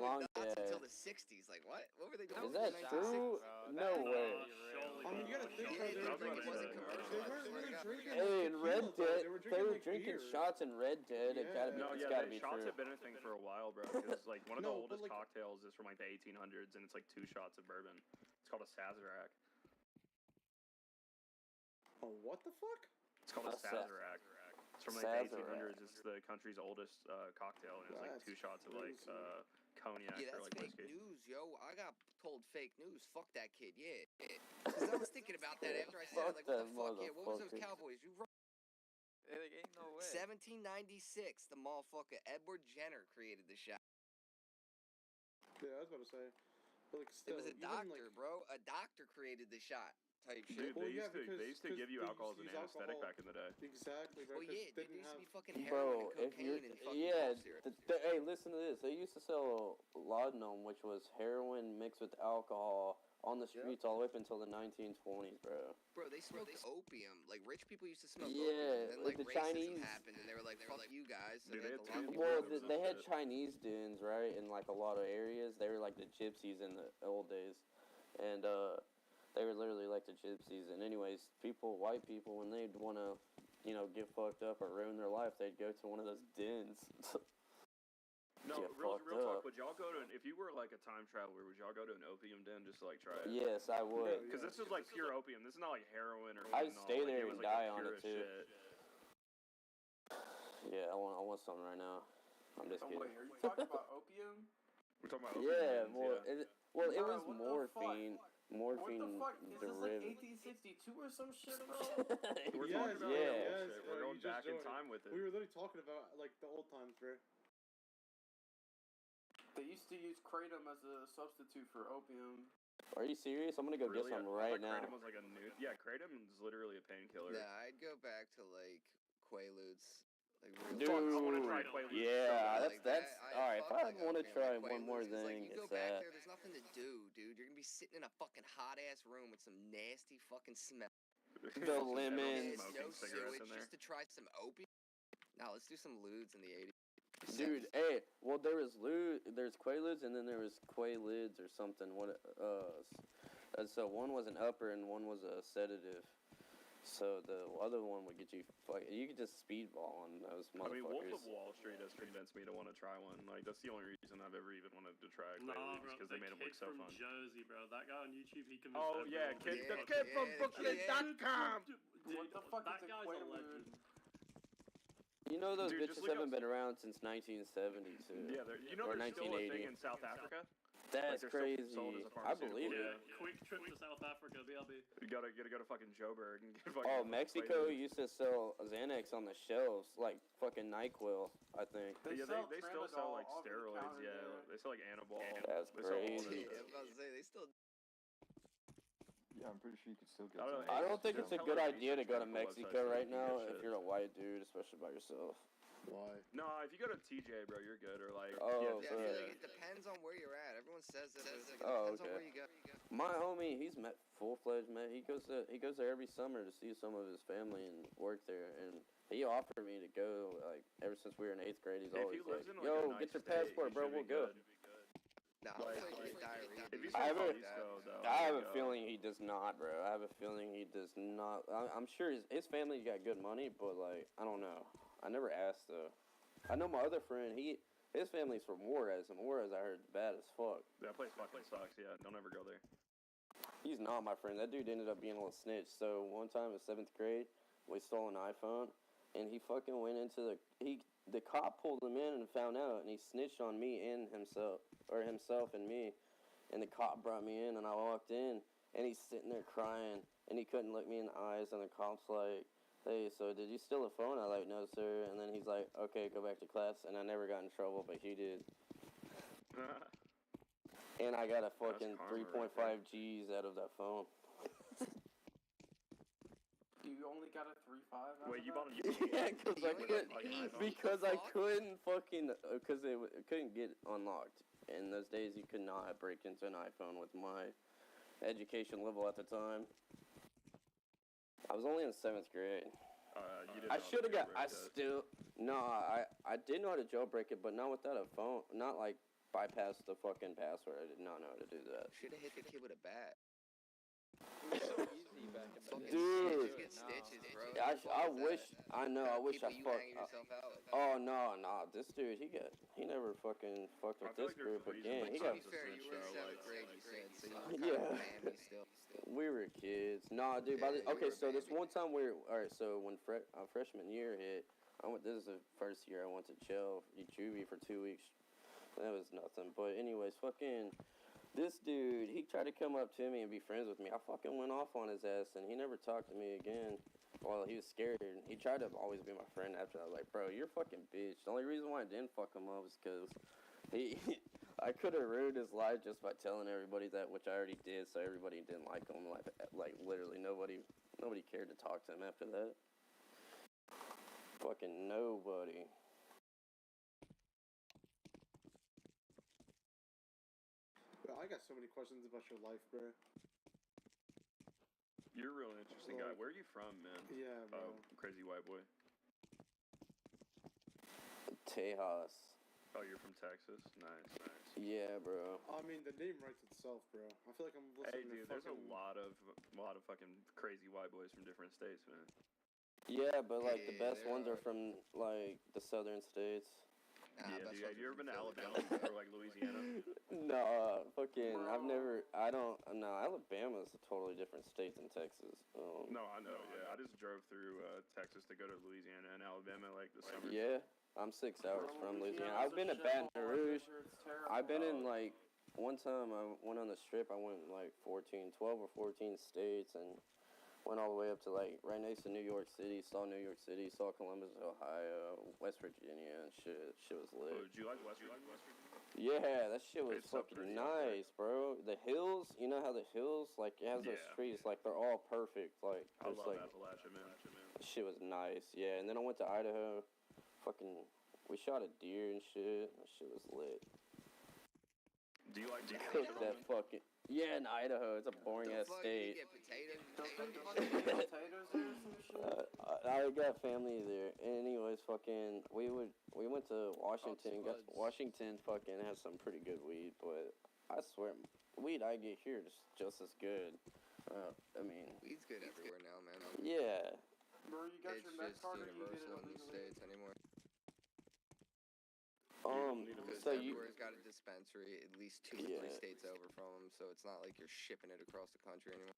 how long? nuts Yeah. until the 60s. Like, what? What were they doing? Is that true? No way. I mean, you gotta think Yeah, about they it. wasn't commercial. They weren't really drinking. Hey, in Red Dead, they were like drinking beer. shots in Red Dead. It gotta be, No, it's yeah, gotta be shots true. have been a thing for a while, bro. Because like one of the No, but, oldest like- cocktails is from like the 1800s, and it's like 2 shots of bourbon. It's called a Sazerac. Oh, what the fuck? It's called a A Sa- Sazerac. It's from like the Sazerac. 1800s. It's the country's oldest cocktail, and it's like That's 2 shots of like crazy. cognac Yeah, or that's like fake whiskey. news, yo. I got told fake news. Fuck that kid, yeah. Because I was thinking about that after I said it. Like, what the fuck? Yeah, what was those motherfucker. Cowboys? You right. Like, ain't no way. 1796, the motherfucker Edward Jenner created the shot. Yeah, I was about to say. But like, It still, was a even, doctor, like, bro. A doctor created the shot type Dude, shit. Well, they yeah, used to because give you they alcohol as used an to use anesthetic alcohol. back in the day. Exactly. Well, Right, yeah, 'cause they dude, there didn't used to have. be fucking heroin Bro, and if you're, cocaine and fucking yeah, cough syrup. hey, listen to this. They used to sell laudanum, which was heroin mixed with alcohol, on the streets all the way up until the 1920s, bro. Bro, they smoked opium. Like, rich people used to smoke Yeah, opium. And then, like like, the racism Chinese- happened, and they were like, fuck you guys. So Dude, they they had had to two lock Well, Cannabis they and had shit. Chinese dens, right, in like a lot of areas. They were like the gypsies in the old days, and they were literally like the gypsies. And anyways, white people, when they'd want to, get fucked up or ruin their life, they'd go to one of those dens. No, Get real fucked talk. up. Would y'all go to if you were like a time traveler? Would y'all go to an opium den just to like try it? Yes, I would. Because this is like pure opium. This is not like heroin or. I'd fentanyl, stay like, there was, and like, the die on it, purest too. shit. Yeah, I want something right now. I'm just Oh, kidding. wait, are you talking about opium? We're talking about opium Yeah, dens, well, yeah. it Bro, was what the fuck? morphine. What the fuck? Is this like derivative. 1862 or some shit, bro? We're Yes, talking about yeah. real yes, shit. We're you going just back in joined. time with it. We were literally talking about like the old times, bro. They used to use kratom as a substitute for opium. Are you serious? I'm gonna go Really? get some I right thought now. Kratom was like a new. Yeah, kratom is literally a painkiller. Nah, I'd go back to, like, Quaaludes. Like, Dude, Fuck, I wanna try Quaaludes yeah, so bad. that's all right. If fuck, I like, want to opium, try like one more Quaaludes, 'cause, thing, like, you go it's back that. there, there's nothing to do, dude. You're gonna be sitting in a fucking hot ass room with some nasty fucking smell. The lemon. There's Smoking no cigarettes sewage in there. just to try some opium. Nah, let's do some lewds in the 80s. Dude, hey, well there's Quaaludes and then there was Quaaludes or something. So one was an upper and one was a sedative. So the other one would get you you could just speedball on those I mean, Wolf motherfuckers. of Wall Street has convinced me to want to try one. Like, that's the only reason I've ever even wanted to try No, Quaaludes, bro, because the they made them kid look so from fun. Jersey, bro. That guy on YouTube, he convinced Oh yeah, everyone. kid, the Yeah, kid from yeah, Booklet.com. Dude, What the fuck that is a guy's a Quaalude? legend. You know those Dude, just bitches look haven't up- been around since 1972. Yeah, you know Or there's still a 1980. thing in South Africa. That's they're still crazy. sold as a I pharmaceutical. believe Yeah, it. quick trip to South Africa, BRB. You gotta go to fucking Joburg and get fucking. Oh, Mexico Quaaludes. used to sell Xanax on the shelves, like fucking NyQuil, I think. Yeah, they still sell like steroids. Yeah, they sell like Anabol. That's They sell all crazy. that Yeah, shit. I was about to say, they still. Yeah, I'm pretty sure you could still get I don't some. know. I don't think it's a good idea to go to Research Mexico medical right websites so now you can get if shit. you're a white dude, especially by yourself. Why? No, if you go to TJ, bro, you're good. Or like, Oh, Yeah, I feel yeah. like it depends on where you're at. Everyone says that, but it's like, it Oh, depends on okay. where you go. My homie, he's full-fledged man. He goes there every summer to see some of his family and work there, and he offered me to go. Like ever since we were in 8th grade, he's if he always lives like, in like a "Yo, nice get your state, passport, he bro. should We'll be go." good. Nah, Like, I'll take diarrhea. If he's I from have a- Jalisco, though, I have like, a feeling he does not, bro. I have a feeling he does not. I'm sure his family got good money, but like I don't know. I never asked though. I know my other friend. His family's from Juarez, and Juarez I heard is bad as fuck. that place fucking sucks. Yeah, don't ever go there. He's not my friend. That dude ended up being a little snitch. So one time in 7th grade, we stole an iPhone, and he fucking went into the cop pulled him in and found out, and he snitched on me and himself and me, and the cop brought me in, and I walked in, and he's sitting there crying, and he couldn't look me in the eyes, and the cop's like, "Hey, so did you steal a phone?" I like, "No, sir." And then he's like, "Okay, go back to class," and I never got in trouble, but he did. And I got a fucking karma 3.5 G's out of that phone. You only got a 3.5. Wait, you bought a Yeah, because I You couldn't, like iPhone? because I Fuck. couldn't fucking, because it couldn't get unlocked. In those days, you could not break into an iPhone with my education level at the time. I was only in 7th grade. You didn't I know should have how got. to I jailbreak it. still no. I did know how to jailbreak it, but not without a phone. Not like bypassed the fucking password. I did not know how to do that. Should have hit the kid with a bat. It was so easy back in the Fucking day. Dude. stitches get stitches, bro. I What was wish, that? I know, I wish I People, you hanging fucked. yourself out. Oh no, this dude, he never fucking fucked I with feel this like there's group a reason again. like He To got, be fair, you were in Show, 7th like, grade, you said, so you were kind Yeah. of mammy still. we were kids. Nah, dude. Yeah, you Okay, were a so this baby. one time all right. So when freshman year hit, this is the first year I went to jail, juvie for 2 weeks. That was nothing. But anyways, fucking. This dude, he tried to come up to me and be friends with me. I fucking went off on his ass, and he never talked to me again. Well, he was scared. He tried to always be my friend after that. I was like, bro, you're a fucking bitch. The only reason why I didn't fuck him up was because I could have ruined his life just by telling everybody that, which I already did, so everybody didn't like him. Like literally, nobody cared to talk to him after that. Fucking nobody. Bro, I got so many questions about your life, bro. You're a real interesting guy. Where are you from, man? Yeah, bro. Crazy white boy. Tejas. Oh, you're from Texas? Nice. Yeah, bro. I mean, the name writes itself, bro. I feel like I'm Hey, listening dude, to there's a fucking... lot of fucking crazy white boys from different states, man. Yeah, but like the Yeah, best there ones are are. from like the southern states. Nah, Yeah, best dude, ones have you are ever been to from Alabama Philly. or like Louisiana? No, fucking, I've Bro. never, I don't, no, Alabama's a totally different state than Texas. No, I know. Yeah, I just drove through Texas to go to Louisiana and Alabama like the summer. Yeah, I'm 6 hours Bro, from Louisiana. Louisiana's I've been a to Baton shithole. Rouge. It's terrible. I've been in like, one time I went on the strip, I went in like 12 or 14 states and went all the way up to like right next to New York City, saw New York City, saw Columbus, Ohio, West Virginia and shit. Shit was Oh, lit. did you like West Virginia? Yeah, that shit was It's so fucking pretty out there. nice, bro. The hills, you know how the hills, like, it has those Yeah. trees, like, they're all perfect. Like, I there's love like, Appalachia, man. shit was nice. Yeah, and then I went to Idaho. Fucking, we shot a deer and shit. That shit was lit. Do you like Cooked that fucking. Yeah, in Idaho. It's a boring ass Fuck, state. you get potatoes. Don't they fucking eat potatoes there or some shit? I got family there. Anyways, fucking, we went to Washington. Washington fucking has some pretty good weed, but I swear, weed I get here is just as good. I mean, Weed's good everywhere now, man. yeah. Bro, you got It's your med just card or you get it universal in these illegally? states anymore. So Because you, everywhere's got a dispensary at least 2 or 3 Yeah. states over from them, so it's not like you're shipping it across the country anymore.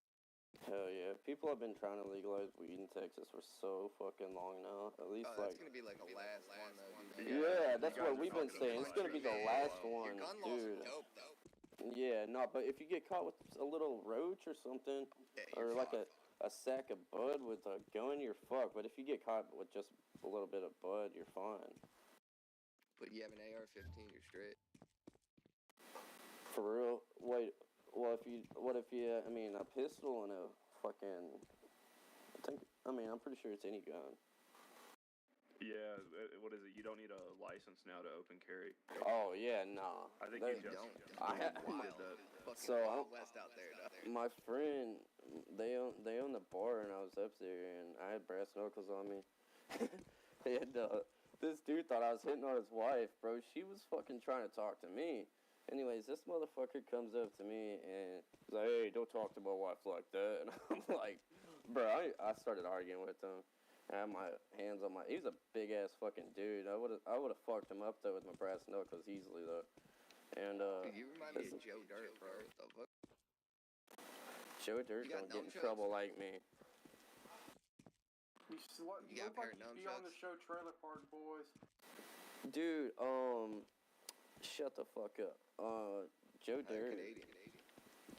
hell yeah. People have been trying to legalize weed in Texas for so fucking long now. At least Oh, like, that's gonna be like the last one, though, dude. yeah, you that's guys what are we've been fucking saying. It's gonna be the Yeah, last your one, gun laws dude. are dope, though. Yeah, no, but if you get caught with a little roach or something, Yeah, or you're like fucked. a sack of bud with a gun, you're fucked. But if you get caught with just a little bit of bud, you're fine. But you have an AR-15, you're straight. For real? Wait, what if you, I mean, a pistol and a fucking, I'm pretty sure it's any gun. Yeah, what is it? You don't need a license now to open carry. Oh, yeah, nah. I think They- you just I ha- Wild. did that. Fucking So, Wild West out there, though. My friend, they own the bar, and I was up there, and I had brass knuckles on me. And this dude thought I was hitting on his wife, bro. She was fucking trying to talk to me. Anyways, this motherfucker comes up to me and he's like, "Hey, don't talk to my wife like that." And I'm like, bro, I started arguing with him. I had my hands on my. He was a big ass fucking dude. I would have fucked him up though with my brass knuckles easily though. And Dude, you remind me of listen. Joe Dirt, bro. What the fuck? Joe Dirt You got don't get in nunchucks? trouble like me. You, You got look like a pair of you be on the nunchucks? show Trailer Park Boys. Dude, shut the fuck up. Joe Dirt. Canadian.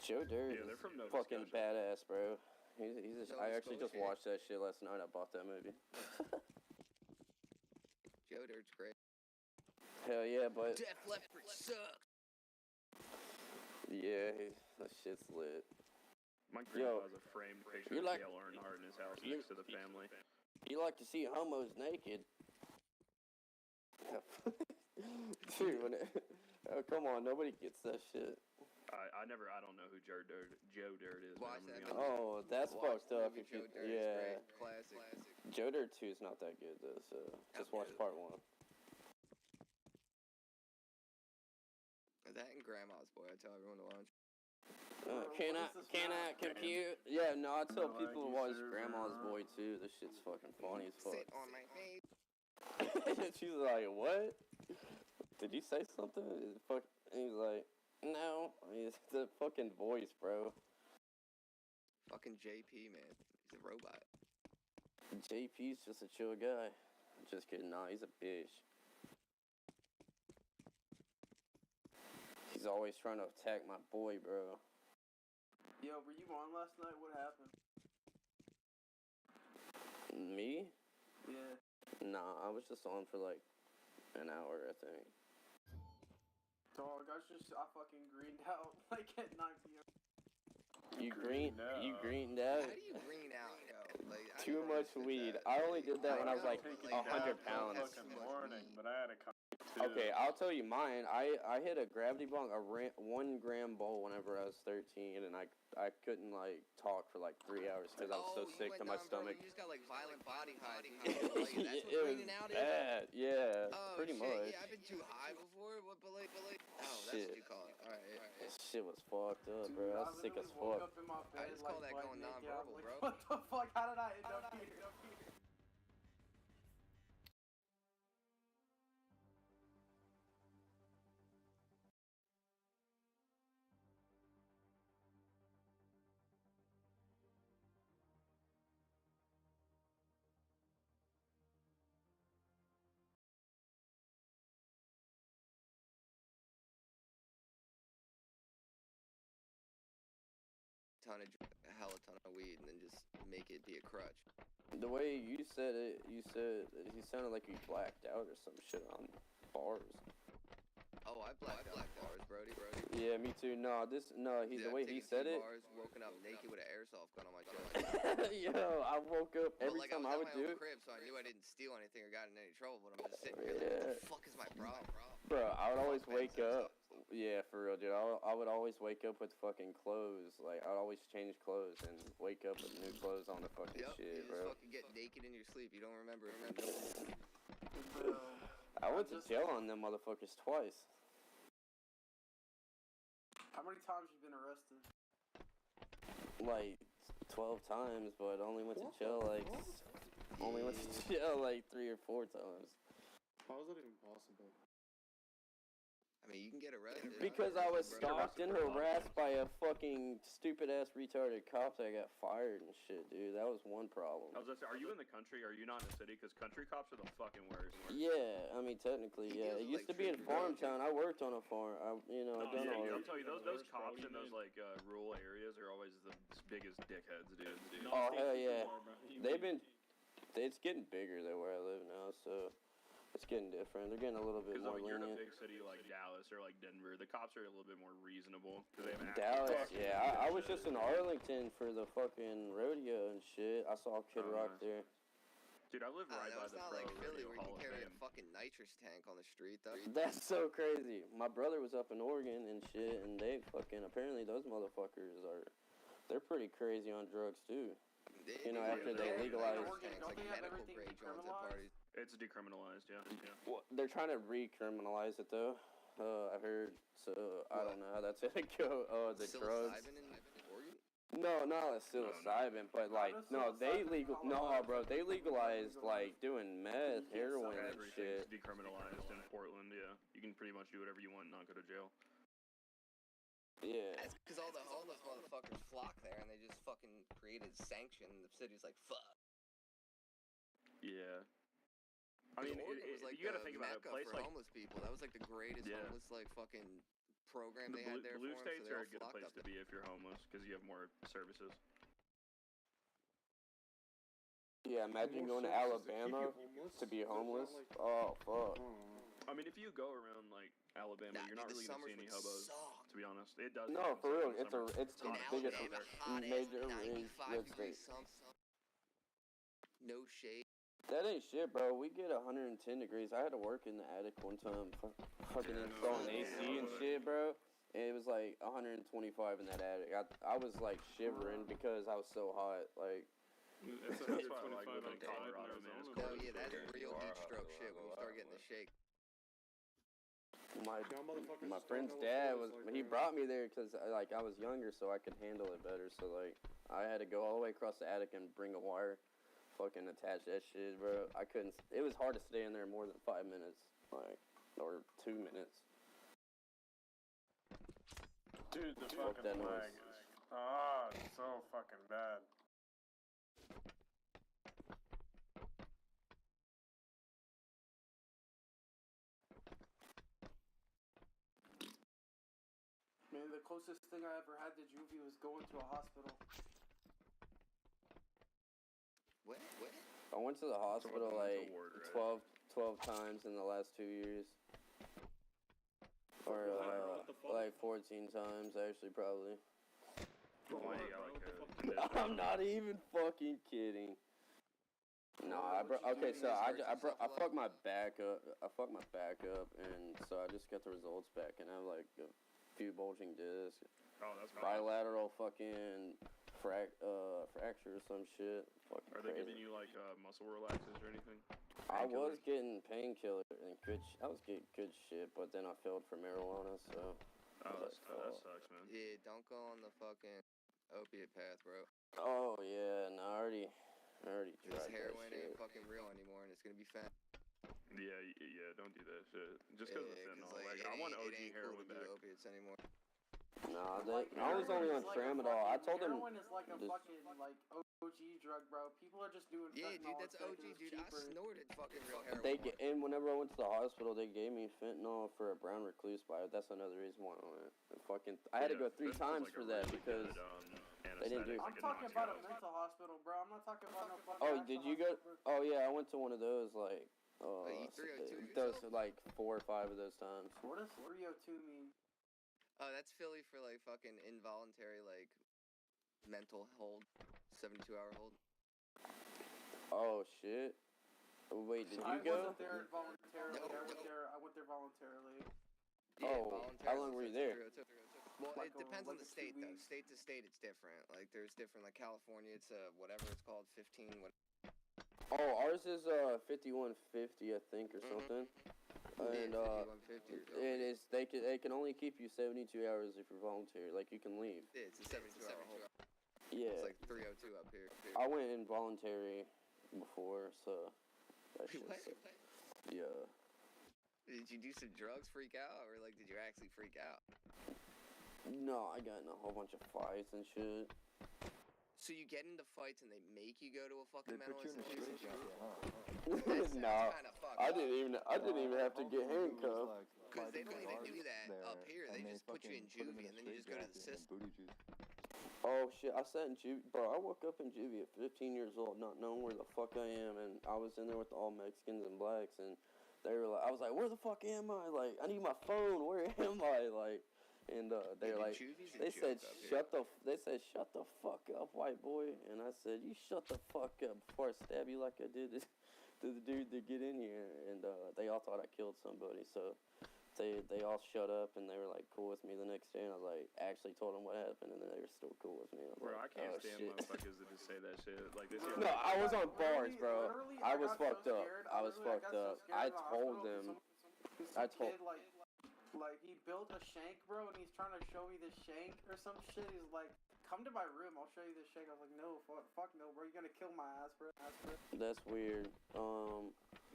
Joe Dirt Yeah, they're from Nova fucking Scotia. badass, bro. He's just, Nova I actually just Scotia. watched that shit last night. I bought that movie. Joe Dirt's great. Hell yeah, but Def Leppard sucks. yeah, that shit's lit. My Yo, grandpa has a framed picture you're of like- Dale Earnhardt in his house you- next to the family. You like to see homos naked? Dude, oh, come on, nobody gets that shit. I don't know who Joe Dirt is. Watch man, that I'm movie. gonna be Oh, that's Watch fucked the up. movie If you, Joe Dirt. yeah, It's great. Classic. Joe Dirt 2 is not that good though. So just watch part 1. Grandma's Boy. I tell everyone to watch. Can I compute? Yeah, no, I tell No, people to you watch sir, Grandma's bro. Boy too. This shit's fucking funny as fuck. Sit on my face. She's like, what? Did you say something? He's like, no. He's the fucking voice, bro. Fucking JP, man. He's a robot. JP's just a chill guy. Just kidding. Nah, he's a bitch. He's always trying to attack my boy, bro. Yo, were you on last night? What happened? Me? Yeah. Nah, I was just on for like an hour, I think. Dog, I fucking greened out like at 9 p.m. You greened out? How do you green out, yo? Like, I Too don't much understand weed. that. I only did that when I was like know, 100 pounds. that's too much morning, weed. but I had a too. Okay, I'll tell you mine. I hit a gravity bong, 1 gram bowl whenever I was 13, and I couldn't like talk for like 3 hours because I was so you sick went to my down, bro, stomach. You just got like violent body hives. That's what It was greening out is? bad, yeah, Oh, pretty shit, much. Yeah, I've been too high before. But like, oh, that's Shit. what you call it. Alright. This shit was fucked up, Dude, bro. I was sick as literally woke fuck. up in my bed, just call that butt going naked. nonverbal, I'm bro. What the fuck? How did I end up here? A hella ton of weed and then just make it be a crutch. The way you said it, you sounded like you blacked out or some shit on bars. Oh, I blacked out bars, Brody. Yeah, me too. No, the Dude, way I've he taken said 2 it. bars, woken up naked with an airsoft gun on my chest. Yo, I woke up But every like, time I I was would at my do own it. crib, so I knew I didn't steal anything or got in any trouble. But I'm just sitting here like, what the fuck is my problem? Bro, I would always Fuck, man, wake up. Yeah, for real, dude. I would always wake up with fucking clothes. Like, I'd always change clothes and wake up with new clothes on the fucking Yep, you shit, just bro. fucking get naked in your sleep. You don't remember. I went to jail on them motherfuckers twice. How many times you been arrested? Like 12 times, but only went to jail like 3 or 4 times. How is that even possible? I mean, you can get arrested. Because I was stalked and harassed by a fucking stupid ass retarded cop that got fired and shit, dude. That was one problem. I was gonna say, are you in the country? Are you not in the city? Because country cops are the fucking worst. Yeah, I mean technically, yeah. It used to be in farm town. I worked on a farm. I've done all I'll that. tell you, those cops in those like rural areas are always the biggest dickheads, dude. Oh hell yeah, it's getting bigger than where I live now, so it's getting different. They're getting a little bit Because more I mean, you're in a lenient. big city like Dallas or like Denver, the cops are a little bit more reasonable. Cause they have an Dallas, actual yeah. I was just in Arlington for the fucking rodeo and shit. I saw Kid Oh, Rock nice. there. Dude, I live right that by was the not Pro like Philly Rodeo where Hall you of carry a Fame. fucking nitrous tank on the street, though. That's so crazy. My brother was up in Oregon and shit, and they fucking apparently those motherfuckers they're pretty crazy on drugs too. You know, after they legalized. Tanks, like medical grade joints at parties. It's decriminalized, yeah. Well, they're trying to recriminalize it though. I heard. So I don't know how that's gonna go. Oh, the drugs. Psilocybin in Oregon? No, not psilocybin, but like they legalized like doing meth, heroin, and Everything's shit. decriminalized in Portland, yeah. You can pretty much do whatever you want and not go to jail. Yeah. That's because all the homeless motherfuckers flock there and they just fucking created sanction. The city's like, fuck. Yeah. I mean, Oregon was like you gotta the think about it. A mecca place for like homeless people. That was like the greatest Yeah. homeless like fucking program the they had there blue for states them, so are they a good all flocked place up to be if you're homeless because you have more services. Yeah, imagine going to Alabama to be homeless. Oh fuck. I mean, if you go around like Alabama, Nah, you're not dude, really the gonna see any summers would hobos. suck. To be honest, it does. No, suck for real. in the summer. It's In the biggest Alabama, hot major ass, 95 red degrees state. no shade. That ain't shit, bro. We get 110 degrees. I had to work in the attic one time, fucking installing AC and shit, bro. And it was like 125 in that attic. I was like shivering because I was so hot. Like, It's That's why I like living in 125 Colorado, outside man. It's in No, cold. yeah, that's real heat stroke shit when you start getting the shake. Y'all motherfuckers My just don't friend's know what dad school was is like, he bro. brought me there because I was younger, so I could handle it better. So like I had to go all the way across the attic and bring a wire, fucking attach that shit, bro. I couldn't. It was hard to stay in there more than 5 minutes, like or 2 minutes. Dude, the Fuck that fucking noise. lag is so fucking bad. Man, the closest thing I ever had to juvie was going to a hospital. What? I went to the hospital mental like ward, right? 12 times in the last 2 years. Or What the fuck? like 14 times actually, probably. Why you got What the like fuck? a condition? I'm not even fucking kidding. No, okay, so I fucked my back up. I fucked my back up, and so I just got the results back, and I have like a few bulging discs, Oh, that's fine. bilateral fucking fracture or some shit. Fucking Are they crazy. giving you like muscle relaxers or anything? I was Painkillers? getting painkiller and I was getting good shit, but then I failed for marijuana, so. Oh, that sucks, man. Yeah, don't go on the fucking opiate path, bro. Oh yeah, no, I already This tried that heroin shit. ain't fucking real anymore, and it's gonna be fat. Yeah, don't do that shit. Just because of fentanyl. Like, it I want ain't- OG it ain't heroin cool to back. do opiates anymore. Nah, Like, I was only on heroin is like a tramadol. I fucking- told them. heroin is like a just- fucking like OG drug, bro. People are just doing Yeah, fentanyl dude, that's thinking OG, it's dude. I cheaper. snorted fucking real heroin. And whenever I went to the hospital, they gave me fentanyl for a brown recluse bite. That's another reason why I went. I had to go 3 fentanyl's times like for a that really because. good, they didn't do- anesthetic, I'm like, it talking knocks about you a out. mental hospital, bro. I'm not talking about no fucking. Oh, actual did you go? hospital. Oh yeah, I went to one of those like. E302 those yourself? like 4 or 5 of those times. What does 302 mean? Oh, that's Philly for like fucking involuntary like mental hold, 72-hour hold. Oh shit. Wait, did I you go? wasn't there involuntarily. No. I went there voluntarily. Yeah, Oh, voluntarily. how long were you there? 302. Well, Like it depends on like the 2 state though. weeks. State to state, it's different. Like there's different. Like California, it's whatever it's called, 15. What? Oh, ours is 5150, I think, or Mhm. something. And 5150 or something. it is they can only keep you 72 hours if you're voluntary. Like you can leave. Yeah, it's a 72-hour hold. Yeah. It's like 302 up here. I went involuntary before, so that shit What? sucked. Yeah. Did you do some drugs, freak out, or like did you actually freak out? No, I got in a whole bunch of fights and shit. So you get into fights and they make you go to a fucking They mental put you in a institution? straight No, Kind of fucked I up. didn't even have to get handcuffed. Because they don't even do that up here. They just put you in juvie and then you just go to the system. Oh shit, I sat in juvie, bro. I woke up in juvie at 15 years old, not knowing where the fuck I am, and I was in there with all Mexicans and blacks, and they were like, I was like, where the fuck am I? Like, I need my phone. Where am I? Like, and they were like, they said shut the fuck up, white boy, and I said, you shut the fuck up before I stab you like I did to the dude to get in here, and they all thought I killed somebody, so. They all shut up and they were like cool with me the next day, and I was like actually told them what happened, and then they were still cool with me. I was Bro, I like, can't oh, stand shit. motherfuckers that just say that shit. Like this. No, I was on bars, bro. Literally, I was got fucked so up. scared. I was Literally, fucked got so up. scared I in the told hospital 'cause them. some I told- kid, like he built a shank, bro, and he's trying to show me this shank or some shit. He's like, come to my room, I'll show you this shank. I was like, no, fuck no, bro, you're gonna kill my ass, bro. That's weird.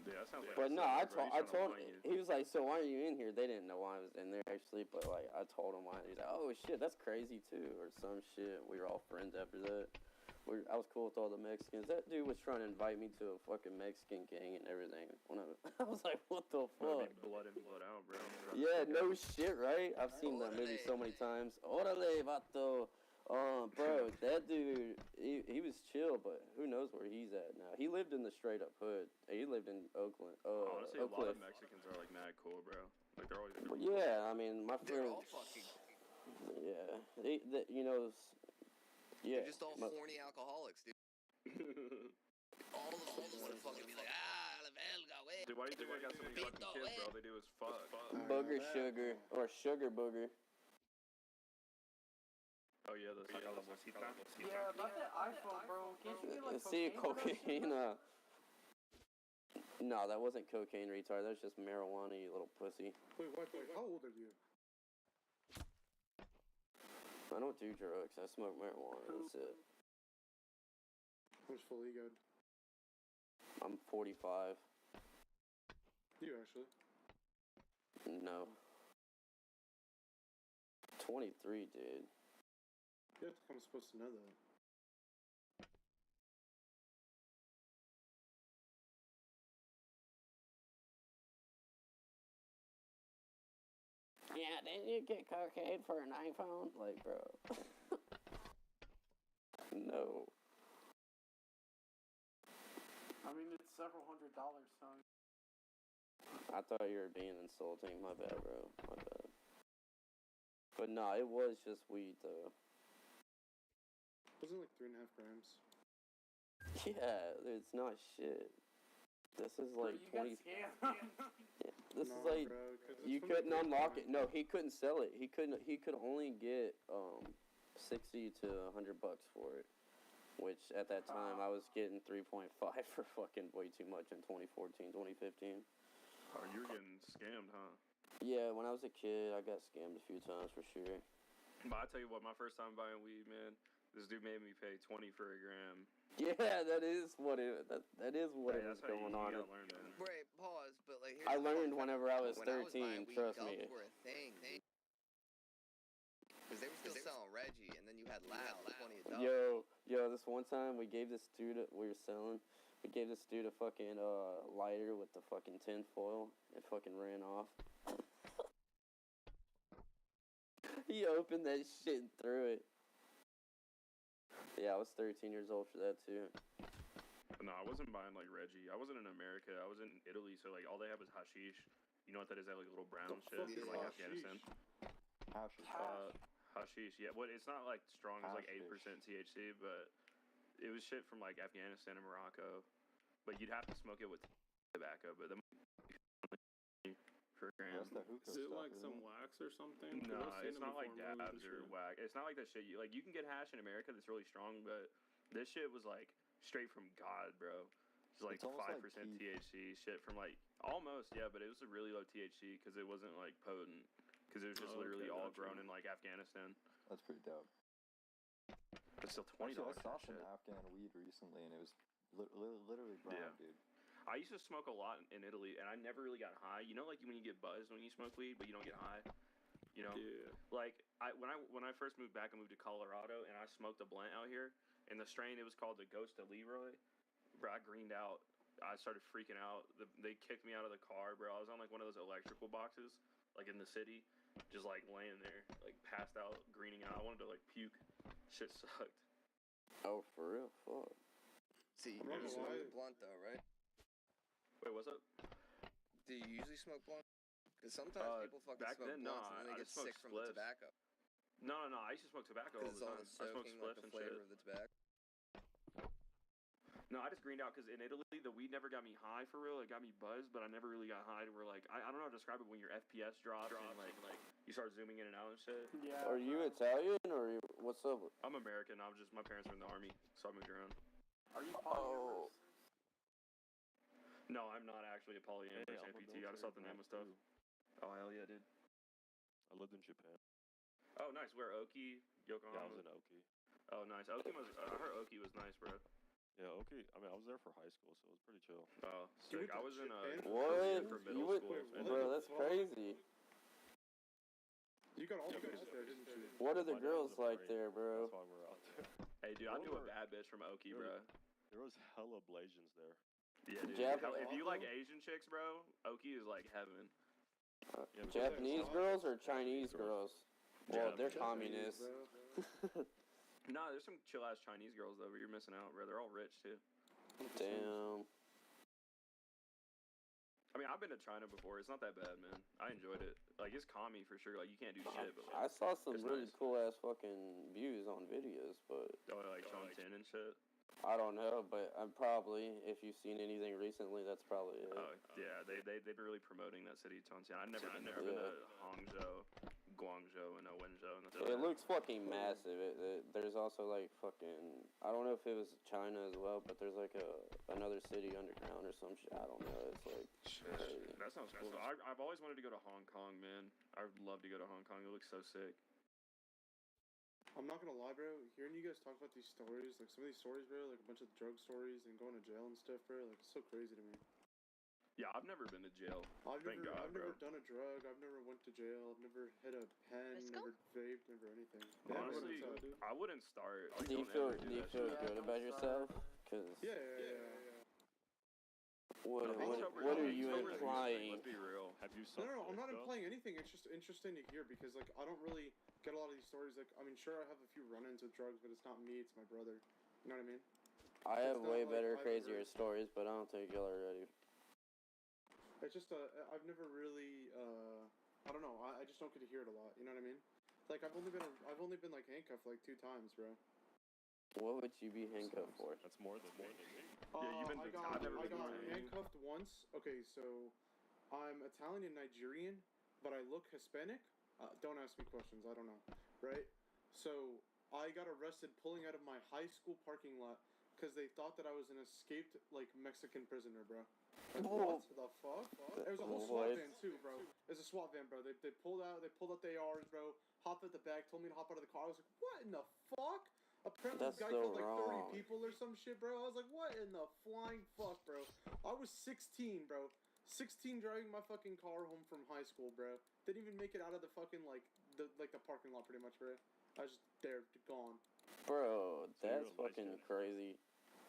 Yeah, that sounds like. But no, I told. you. He was like, so why are you in here? They didn't know why I was in there actually, but like I told him why. He's like, oh shit, that's crazy too, or some shit. We were all friends after that. I was cool with all the Mexicans. That dude was trying to invite me to a fucking Mexican gang and everything. I was like, what the That'd fuck? be blood in, blood out, bro. Yeah, no shit, right? I've seen that movie so many times. Orale, vato. Bro, that dude, he was chill, but who knows where he's at now. He lived in the straight up hood. He lived in Oakland. Honestly, a Oak lot Cliff. of Mexicans are like mad cool, bro. Like they're always. Well, yeah, I mean, my They're friend. all fucking. Yeah, you know, yeah. They're just all horny alcoholics, dude. All of them want to fucking be like, la verga, wey. Dude, why do you think I got so many fucking kids, bro? All they do is fuck. Booger sugar or sugar booger. Oh yeah, those. Yeah, about that iPhone, bro. Can't you get like See, cocaine for that shit? cocaine. No, that wasn't cocaine, retard. That was just marijuana, you little pussy. Wait, what? Wait, how old are you? I don't do drugs. I smoke marijuana. That's it. Who's fully good? I'm 45. You actually? No. 23, dude. Yeah, I'm supposed to know that. Yeah, didn't you get cocaine for an iPhone? Like, bro. No. I mean, it's several $100, son. I thought you were being insulting. My bad, bro. My bad. But nah, it was just weed, though. Wasn't it like 3.5 grams? Yeah, it's not shit. This is like You got 20. scammed. Yeah, this No, is like bro, 'cause it's you from the couldn't unlock grapevine. it. No, he couldn't sell it. He couldn't. He could only get 60 to $100 for it. Which at that time I was getting 3.5 for fucking way too much in 2014, 2015. Oh, you were getting scammed, huh? Yeah, when I was a kid, I got scammed a few times for sure. But I tell you what, my first time buying weed, man, this dude made me pay 20 for a gram. Yeah, that is what it. That is what Hey, it was that's how going you on. gotta learn, man. Wait, pause. But like, here's I the fun learned fact. whenever I was When 13. buying weed, Trust gulps me. were a thing. Because they were still selling Reggie, and then you had Loud, $20. Yo, this one time we gave this dude we were selling. We gave this dude a fucking lighter with the fucking tin foil and fucking ran off. He opened that shit and threw it. Yeah, I was 13 years old for that too. No, I wasn't buying like Reggie. I wasn't in America. I was in Italy, so like all they have is hashish. You know what that is? That like little brown The shit, fuck is is like hashish? Afghanistan. Hashish. Hashish, yeah. What? It's not like strong. It's like Hashish. 8% THC, but it was shit from like Afghanistan and Morocco. But you'd have to smoke it with tobacco. But the per gram. That's the hookah Is it stuff, like isn't some it? wax or something? 'Cause No, I've seen it's it not like before in movies dabs and or shit. whack. It's not like that shit. You can get hash in America that's really strong, but this shit was like straight from God, bro. It's like It's almost like 5% tea. THC shit from like almost, yeah, but it was a really low THC because it wasn't like potent because it was just Oh, literally okay, all gotcha. grown in like Afghanistan. That's pretty dope. But still $20 Actually, I for saw that some shit. Afghan weed recently, and it was literally brown, Yeah. dude. I used to smoke a lot in Italy, and I never really got high. You know, like when you get buzzed when you smoke weed, but you don't get high. You know, Yeah. like when I first moved back, I moved to Colorado, and I smoked a blunt out here, and the strain it was called the Ghost of Leroy. Bro, I greened out. I started freaking out. They kicked me out of the car, bro. I was on like one of those electrical boxes, like in the city, just like laying there, like passed out, greening out. I wanted to like puke. Shit sucked. Oh, for real? Fuck. See, you I'm not usually gonna smoke lie. blunt though, right? Wait, what's up? Do you usually smoke blunt? Because sometimes people fucking back smoke then, no, blunts and then I they get just smoked sick from the spliffs. tobacco. No. I used to smoke tobacco all Because the it's all time. the I smoked soaking, like spliffs the and flavor shit. of the tobacco. No, I just greened out because in Italy the weed never got me high for real. It got me buzzed, but I never really got high to where like I don't know how to describe it when your FPS drops and like you start zooming in and out and shit. Yeah. Are you bro. Italian or what's up? I'm American. My parents were in the army, so I moved around. Are you Oh. polyamorous? No, I'm not actually a polyamorous I'm a amputee. I just thought the name was tough. Oh hell yeah, dude. I lived in Japan. Oh nice. Where Oki, Yeah, I Yokohama. was in Oki. Oh nice. Oki was. I heard Oki was nice, bro. Yeah, Oki. I mean, I was there for high school, so it was pretty chill. Oh, You sick. went I to was in Japan? What? for You middle went, school. Wait, bro? what? That's crazy. You got all the girls there, didn't you? What are the My dad girls was a like Marine, there, bro? That's why we're out there. Hey, dude, I knew a Over. bad bitch from Oki, Dude. bro. There was hella Blasians there. Yeah, dude. Jap- If you like Asian chicks, bro, Oki is like heaven. Yeah, because Japanese Japanese girls or Chinese girls? Well, they're Japanese, communists. bro. Nah, there's some chill ass Chinese girls though, but you're missing out, bro. They're all rich too. Damn. I mean, I've been to China before. It's not that bad, man. I enjoyed it. Like, it's commie for sure. Like, you can't do shit, but I like, saw some it's really nice. cool ass fucking views on videos, but like Chongqing and shit. I don't know. But I'm probably, if you've seen anything recently, that's probably it. Oh yeah, they've been really promoting that city, Chongqing. I've never been Yeah. to Hangzhou, Guangzhou and Wenzhou. And that's It looks fucking massive. There's also like fucking, I don't know if it was China as well, but there's like another city underground or some shit. I don't know. It's like crazy. That sounds cool. I've always wanted to go to Hong Kong, man. I'd love to go to Hong Kong. It looks so sick. I'm not gonna lie, bro. Hearing you guys talk about these stories, like some of these stories, bro, like a bunch of drug stories and going to jail and stuff, bro, like it's so crazy to me. Yeah, I've never been to jail. I've Thank never, God, I've bro. never done a drug. I've never went to jail. I've never hit a pen. Let's go. Never vaped. Never anything. Honestly, dude. I wouldn't start. Like, Do you don't ever feel that good shit. about yourself? Cause Yeah. what October's are October's you October's implying? Let's be real. Have you No, I'm not though? implying anything. It's just interesting to hear because, like, I don't really get a lot of these stories. Like, I mean, sure, I have a few run-ins with drugs, but it's not me. It's my brother. You know what I mean? I have It's way not like better, I've crazier ever- stories, but I don't think y'all are ready. It's just I've never really I don't know. I just don't get to hear it a lot. You know what I mean? Like I've only been like handcuffed like 2 times, bro. What would you be handcuffed for? That's more than me. Yeah, you've been. I've never I been got to handcuffed once. Okay, so I'm Italian and Nigerian, but I look Hispanic. Don't ask me questions. I don't know. Right? So I got arrested pulling out of my high school parking lot because they thought that I was an escaped like Mexican prisoner, bro. Like, what the fuck? It was a whole SWAT van too, bro. It was a SWAT van, bro. They pulled out the ARs, bro. Hopped at the back, told me to hop out of the car. I was like, what in the fuck? Apparently, That's this guy so killed like wrong. 30 people or some shit, bro. I was like, what in the flying fuck, bro? I was 16, bro. 16 driving my fucking car home from high school, bro. Didn't even make it out of the fucking the parking lot, pretty much, bro. I was just there, gone. Bro, So you're that's a light fucking skin. crazy.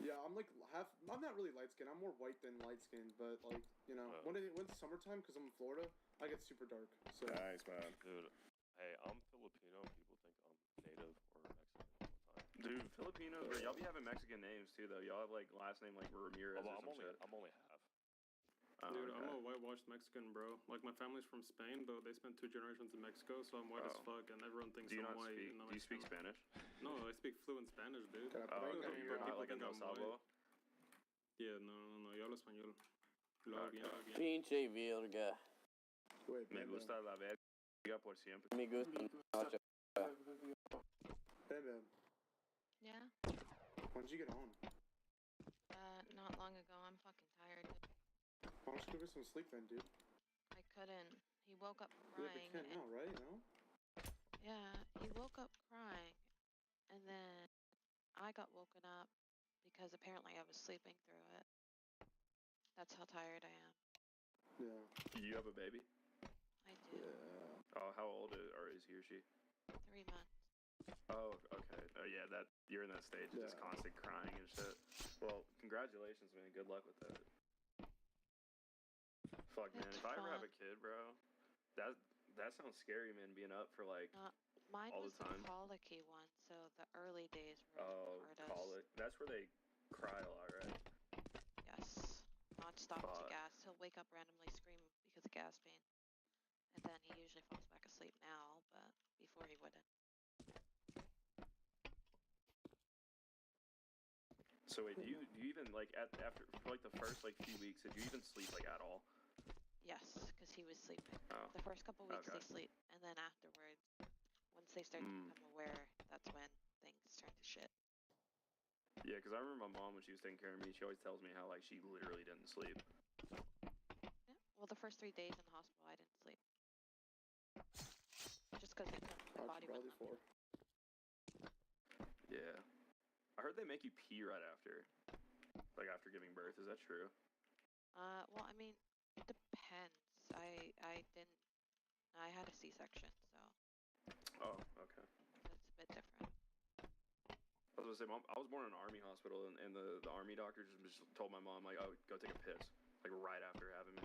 Yeah, I'm like I'm not really light skinned. I'm more white than light skinned, but like you know, when it's summertime, because I'm in Florida, I get super dark. So Nice, man. Dude, hey, I'm Filipino. People think I'm native or Mexican all the time. Dude, Filipinos, bro, y'all be having Mexican names too, though. Y'all have like last name like Ramirez or some shit. I'm only half. Oh, Dude, okay. I'm a whitewashed Mexican, bro. Like, my family's from Spain, but they spent 2 generations in Mexico, so I'm white as Oh. fuck, and everyone thinks Do you I'm not white. speak? and I'm Do you speak Mexican. Spanish? No, I speak fluent Spanish, dude. Can I Oh, put okay. it You're People not like a think Del I'm white. Salvo. Yeah, no, yo hablo español. Lo hago bien, lo hago bien. Pinche virga. Wait, Me gusta la verga por siempre. Me gusta mucho. Hey man, Yeah. when'd you get on? Not long ago. I'm fucking tired. Why don't you go get some sleep then, dude? I couldn't. He woke up Yeah, but you crying. can't now, right? No. Yeah, he woke up crying, and then I got woken up because apparently I was sleeping through it. That's how tired I am. Yeah. You have a baby? I do. Yeah. Oh, how old or is he or she? 3 months. Oh, okay. Yeah, that you're in that stage of just Yeah. constant crying and shit. Well, congratulations, man. Good luck with that. Fuck, man. If I ever have a kid, bro, that sounds scary, man. Being up for like Mine all was the time. the colicky one, so the early days were Oh, the hardest. colic. That's where they cry a lot, right? Yes. Non-stop to Fuck. gas. He'll wake up randomly screaming because of gas pain. And then he usually falls back asleep now, but before he wouldn't. So wait, do you even like after for like the first like few weeks, did you even sleep like at all? Yes, because he was sleeping. Oh. The first couple weeks Okay. they sleep, and then afterwards, once they start to become aware, that's when things turn to shit. Yeah, because I remember my mom when she was taking care of me, she always tells me how like she literally didn't sleep. Yeah. Well, the first 3 days in the hospital, I didn't sleep. Just because my body wouldn't let me. Yeah. I heard they make you pee right after. Like after giving birth, is that true? Well, I mean, it depends. I didn't. I had a C-section, so Oh, okay. it's a bit different. I was gonna say, Mom, I was born in an army hospital, and the army doctor just told my mom like, "Oh, go take a piss," like right after having me.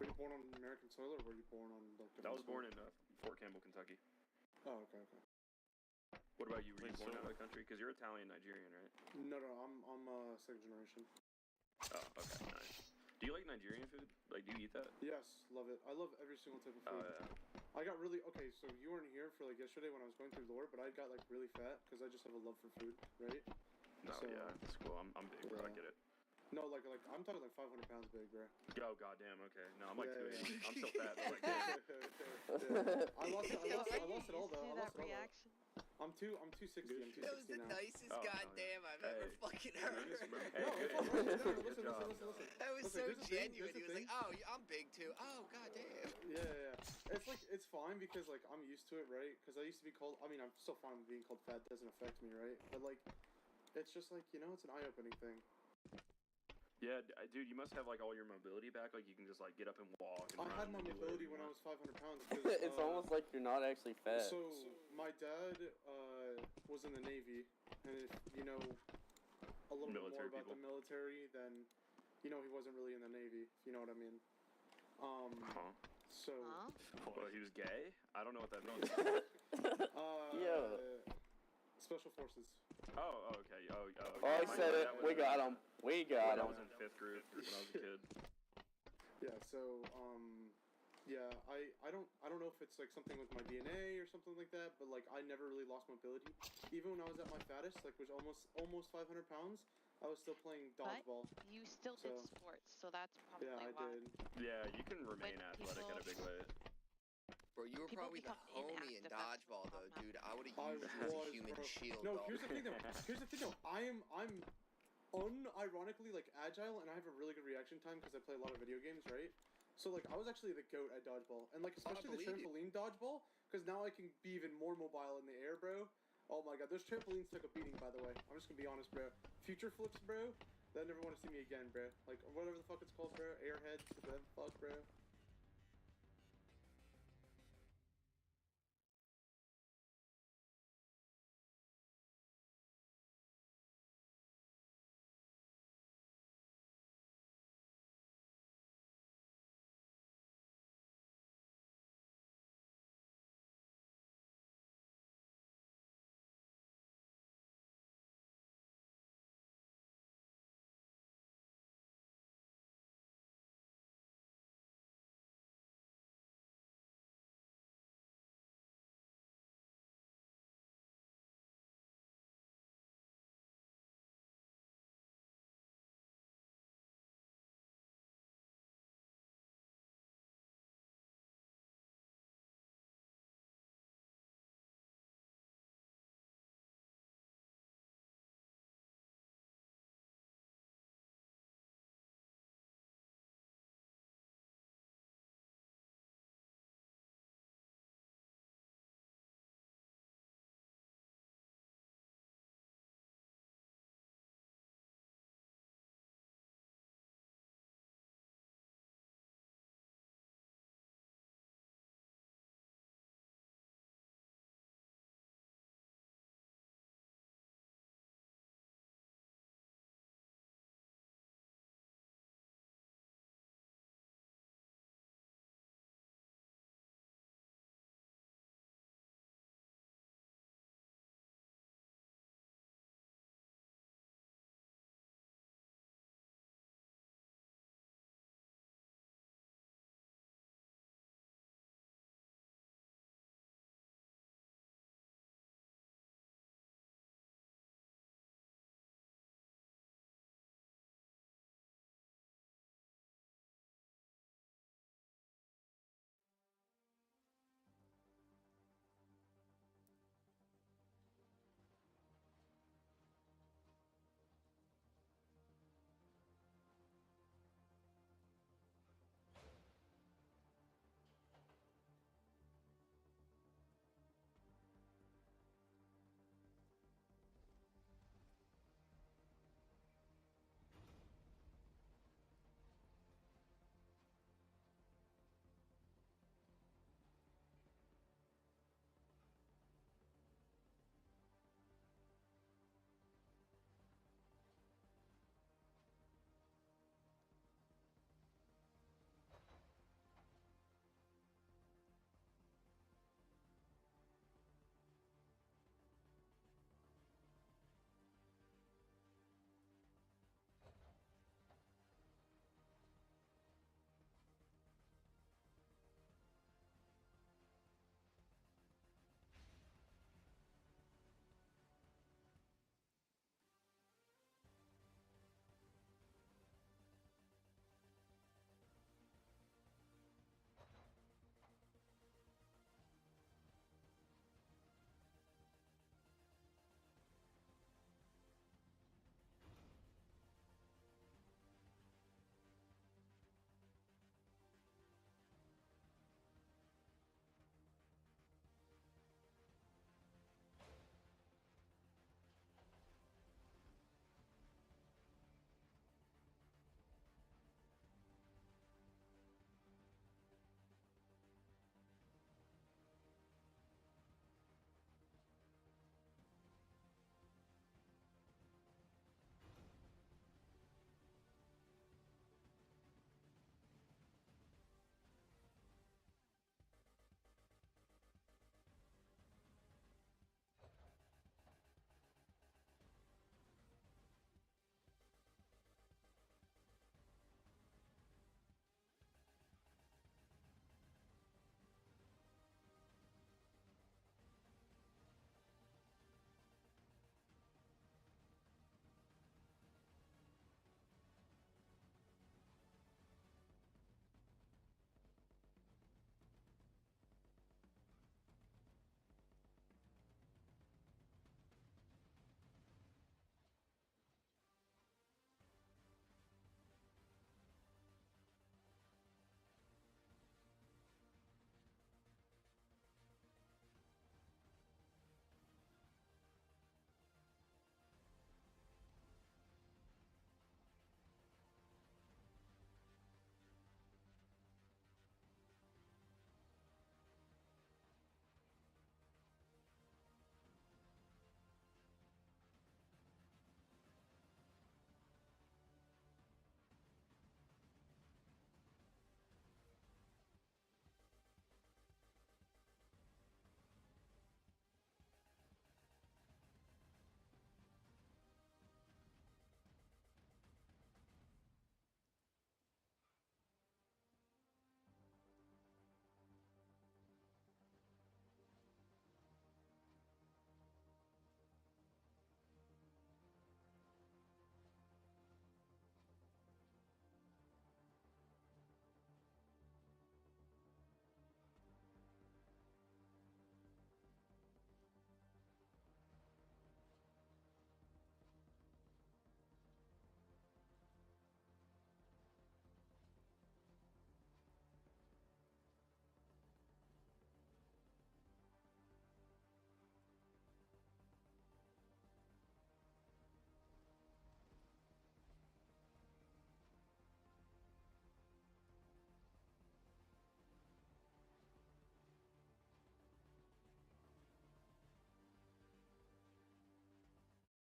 Were you born on American soil or were you born on like? I was born in Fort Campbell, Kentucky. Oh, okay. What about you? Were you Wait, born so- out of the country? Because you're Italian Nigerian, right? No, I'm second generation. Oh, okay, nice. Do you like Nigerian food? Like, do you eat that? Yes, love it. I love every single type of Oh food. yeah. I got really okay. So you weren't here for like yesterday when I was going through lore, but I got like really fat because I just have a love for food, right? No, So, yeah, it's cool. I'm big, bro. I yeah. get it. No, like I'm talking like 500 pounds big, bro. Oh goddamn. Okay. No, I'm like Yeah, 280. yeah. I'm still fat. But like, I lost it all though. I lost it all though. reaction? I'm 260. I'm 260 That was the now. nicest Oh, goddamn I've hey. ever fucking heard. Hey, No, good. it's all right. No, Good listen, job. listen. That was Listen, so here's the thing, genuine. here's He the was like, "Oh, I'm big too." Oh, goddamn. Yeah. It's like it's fine because like I'm used to it, right? Because I used to be called. I mean, I'm still fine with being called fat. Doesn't affect me, right? But like, it's just like it's an eye-opening thing. Yeah, dude, you must have like all your mobility back. Like you can just like get up and walk. And I had run my and do mobility whatever when I you was want. 500 pounds. Because, It's almost like you're not actually fat. So my dad was in the Navy, and if you know a little bit more Military about people. the military, then he wasn't really in the Navy. If you know what I mean. Huh? So. Huh? Well, he was gay. I don't know what that means. Yo. Special forces. Oh, okay. Oh, Oh, I said it. We got him. We got I him. was in 5th group when I was a kid. Yeah. So yeah. I don't know if it's like something with my DNA or something like that, but like I never really lost mobility. Even when I was at my fattest, like was almost 500 pounds, I was still playing dodgeball. But you still did So- sports, so that's probably Yeah, I why. did. Yeah, you can remain athletic at a big weight. Bro, you were People probably the become homie in inactive after dodgeball, though, some dude. I would have I used you as a was, human bro. shield, No, though. here's the thing though. I'm unironically like agile, and I have a really good reaction time because I play a lot of video games, right? So like I was actually the goat at dodgeball, and like especially the believe you. trampoline dodgeball, because now I can be even more mobile in the air, bro. Oh my god, those trampolines took a beating, by the way. I'm just gonna be honest, bro. Future flips, bro. They never want to see me again, bro. Like whatever the fuck it's called, bro. Airheads, whatever the fuck, bro.